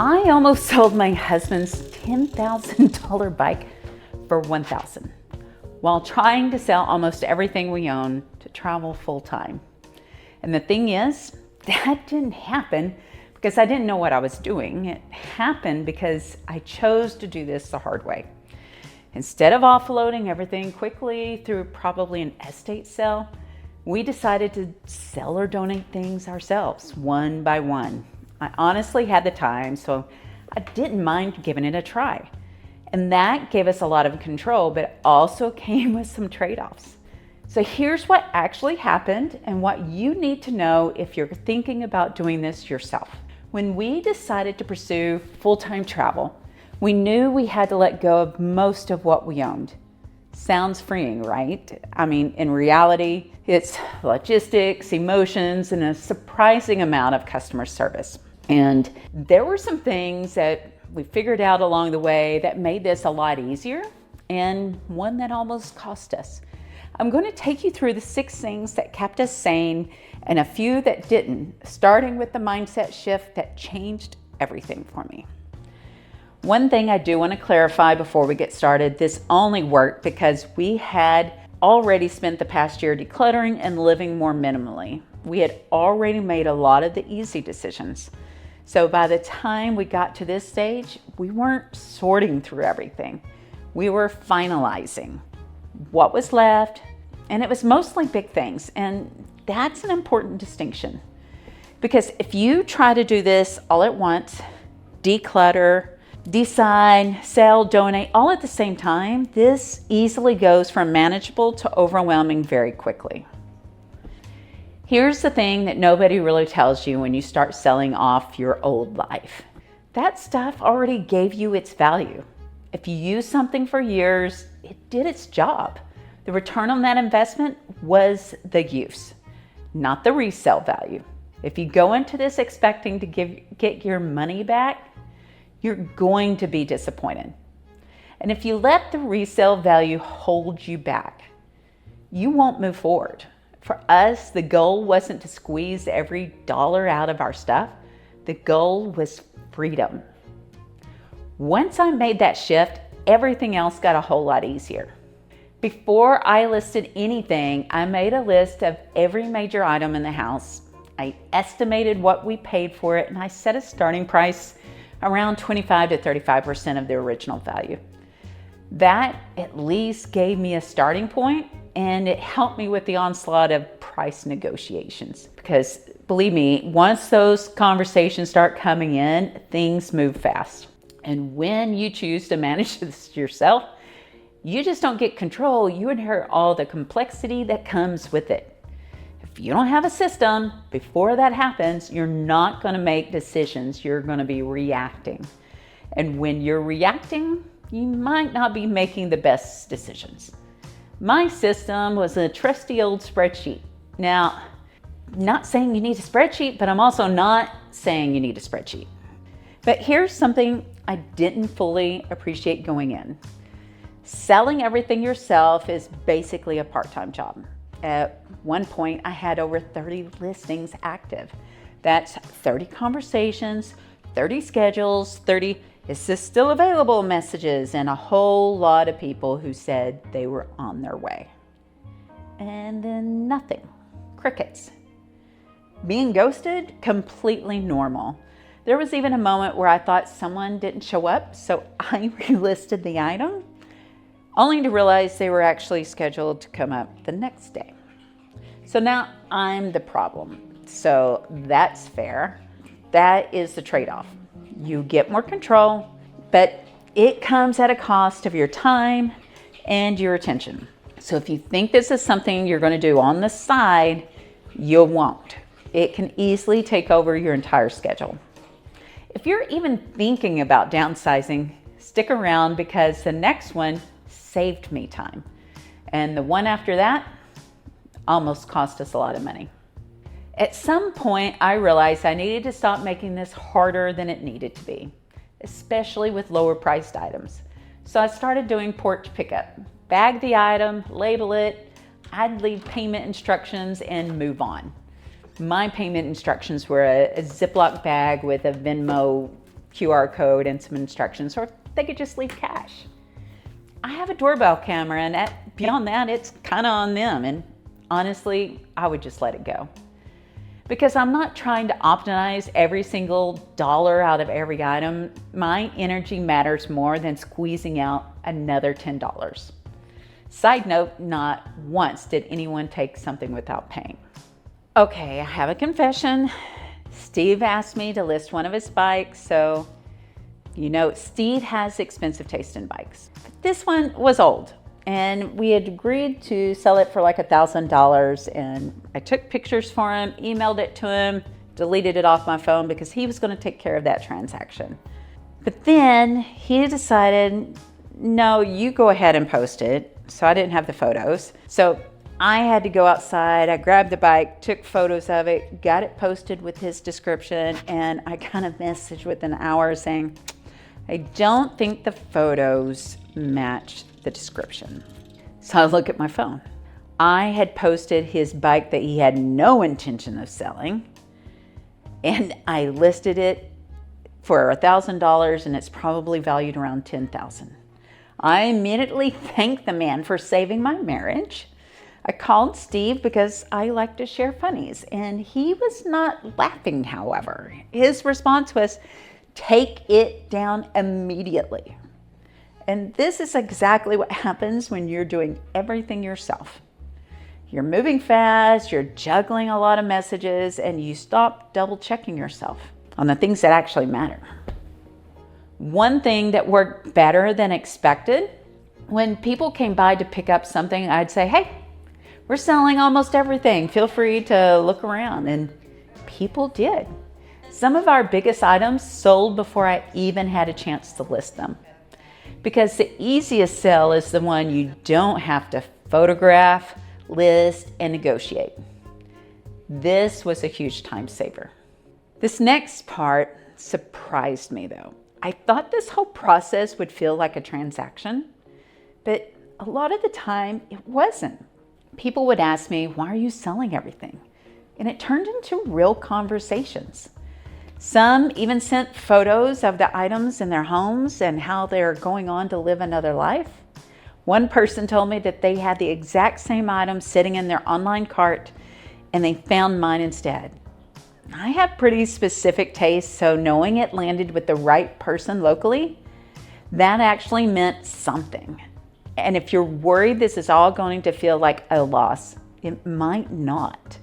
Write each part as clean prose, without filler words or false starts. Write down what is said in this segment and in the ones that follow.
I almost sold my husband's $10,000 bike for $1,000 while trying to sell almost everything we own to travel full time. And the thing is, that didn't happen because I didn't know what I was doing. It happened because I chose to do this the hard way. Instead of offloading everything quickly through probably an estate sale, we decided to sell or donate things ourselves, one by one. I honestly had the time, so I didn't mind giving it a try. And that gave us a lot of control, but it also came with some trade-offs. So here's what actually happened and what you need to know if you're thinking about doing this yourself. When we decided to pursue full-time travel, we knew we had to let go of most of what we owned. Sounds freeing, right? I mean, in reality, it's logistics, emotions, and a surprising amount of customer service. And there were some things that we figured out along the way that made this a lot easier, and one that almost cost us. I'm going to take you through the 6 things that kept us sane and a few that didn't, starting with the mindset shift that changed everything for me. One thing I do want to clarify before we get started, this only worked because we had already spent the past year decluttering and living more minimally. We had already made a lot of the easy decisions. So by the time we got to this stage, we weren't sorting through everything. We were finalizing what was left, and it was mostly big things. And that's an important distinction, because if you try to do this all at once, declutter, decide, sell, donate, all at the same time, this easily goes from manageable to overwhelming very quickly. Here's the thing that nobody really tells you when you start selling off your old life. That stuff already gave you its value. If you used something for years, it did its job. The return on that investment was the use, not the resale value. If you go into this expecting to get your money back, you're going to be disappointed. And if you let the resale value hold you back, you won't move forward. For us, the goal wasn't to squeeze every dollar out of our stuff. The goal was freedom. Once I made that shift, everything else got a whole lot easier. Before I listed anything, I made a list of every major item in the house. I estimated what we paid for it, and I set a starting price around 25 to 35% of the original value. That at least gave me a starting point, and it helped me with the onslaught of price negotiations. Because believe me, once those conversations start coming in, things move fast. And when you choose to manage this yourself, you just don't get control, you inherit all the complexity that comes with it. If you don't have a system, before that happens, you're not going to make decisions, you're going to be reacting. And when you're reacting, you might not be making the best decisions. My system was a trusty old spreadsheet. Now, not saying you need a spreadsheet, but I'm also not saying you need a spreadsheet. But here's something I didn't fully appreciate going in. Selling everything yourself is basically a part-time job. At one point, I had over 30 listings active. That's 30 conversations, 30 schedules, 30 "is this still available" messages, and a whole lot of people who said they were on their way. And then nothing. Crickets. Being ghosted, completely normal. There was even a moment where I thought someone didn't show up, so I relisted the item, only to realize they were actually scheduled to come up the next day. So now I'm the problem. So that's fair. That is the trade-off. You get more control, but it comes at a cost of your time and your attention. So if you think this is something you're going to do on the side, you won't. It can easily take over your entire schedule. If you're even thinking about downsizing, stick around, because the next one saved me time. And the one after that almost cost us a lot of money. At some point, I realized I needed to stop making this harder than it needed to be, especially with lower priced items. So I started doing Porch pickup. Bag the item, label it, I'd leave payment instructions and move on. My payment instructions were a Ziploc bag with a Venmo QR code and some instructions, or they could just leave cash. I have a doorbell camera, and beyond that, it's kind of on them. And honestly, I would just let it go. Because I'm not trying to optimize every single dollar out of every item. My energy matters more than squeezing out another $10. Side note, not once did anyone take something without paying. Okay, I have a confession. Steve asked me to list one of his bikes, so you know Steve has expensive taste in bikes. But this one was old, and we had agreed to sell it for like $1,000, and I took pictures for him, emailed it to him, deleted it off my phone because he was going to take care of that transaction. But then he decided, no, you go ahead and post it. So I didn't have the photos. So I had to go outside. I grabbed the bike, took photos of it, got it posted with his description, and I got a message within an hour saying, I don't think the photos match the description. So I look at my phone. I had posted his bike that he had no intention of selling, and I listed it for $1,000, and it's probably valued around $10,000. I immediately thanked the man for saving my marriage. I called Steve because I like to share funnies, and he was not laughing, however. His response was, take it down immediately. And this is exactly what happens when you're doing everything yourself. You're moving fast, you're juggling a lot of messages, and you stop double checking yourself on the things that actually matter. One thing that worked better than expected, when people came by to pick up something, I'd say, hey, we're selling almost everything. Feel free to look around. And people did. Some of our biggest items sold before I even had a chance to list them. Because the easiest sell is the one you don't have to photograph, list, and negotiate. This was a huge time saver. This next part surprised me though. I thought this whole process would feel like a transaction, but a lot of the time it wasn't. People would ask me, why are you selling everything? And it turned into real conversations. Some even sent photos of the items in their homes and how they're going on to live another life. One person told me that they had the exact same item sitting in their online cart and they found mine instead. I have pretty specific tastes, so knowing it landed with the right person locally, that actually meant something. And if you're worried this is all going to feel like a loss, it might not.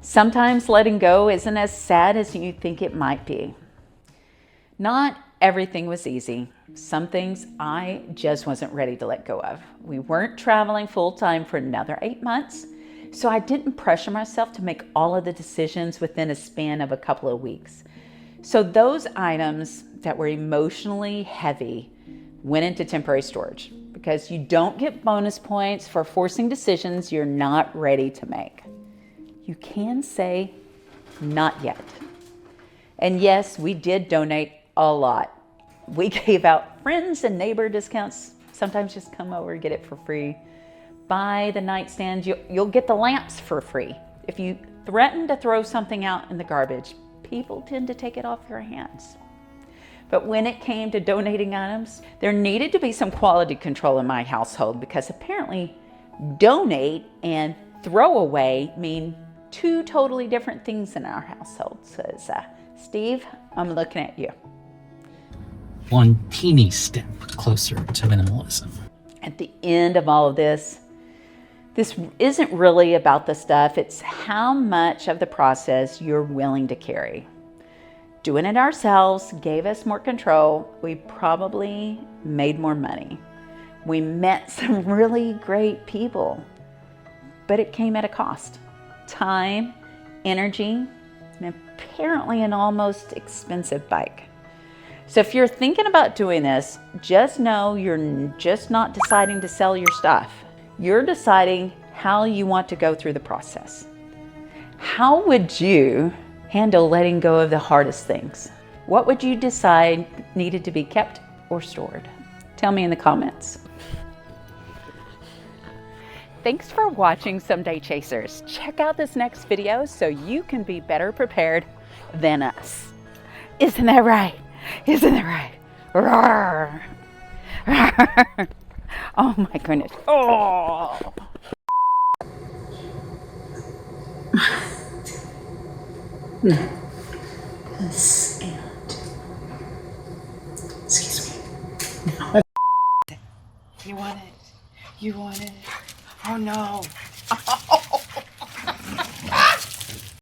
Sometimes letting go isn't as sad as you think it might be. Not everything was easy. Some things I just wasn't ready to let go of. We weren't traveling full time for another 8 months. So I didn't pressure myself to make all of the decisions within a span of a couple of weeks. So those items that were emotionally heavy went into temporary storage because you don't get bonus points for forcing decisions you're not ready to make. You can say, not yet. And yes, we did donate a lot. We gave out friends and neighbor discounts. Sometimes just come over and get it for free. Buy the nightstands, you'll get the lamps for free. If you threaten to throw something out in the garbage, people tend to take it off your hands. But when it came to donating items, there needed to be some quality control in my household because apparently donate and throw away mean two totally different things in our household. So Steve, I'm looking at you. One teeny step closer to minimalism. At the end of all of this isn't really about the stuff, it's how much of the process you're willing to carry. Doing it ourselves gave us more control. We probably made more money. We met some really great people, but it came at a cost. Time, energy, and apparently an almost expensive bike. So if you're thinking about doing this, just know you're just not deciding to sell your stuff. You're deciding how you want to go through the process. How would you handle letting go of the hardest things? What would you decide needed to be kept or stored? Tell me in the comments. Thanks for watching Someday Chasers. Check out this next video so you can be better prepared than us. Isn't that right? Isn't it right? Roar. Roar. Oh my goodness. Oh. This and excuse me. You want it? You want it? Oh no.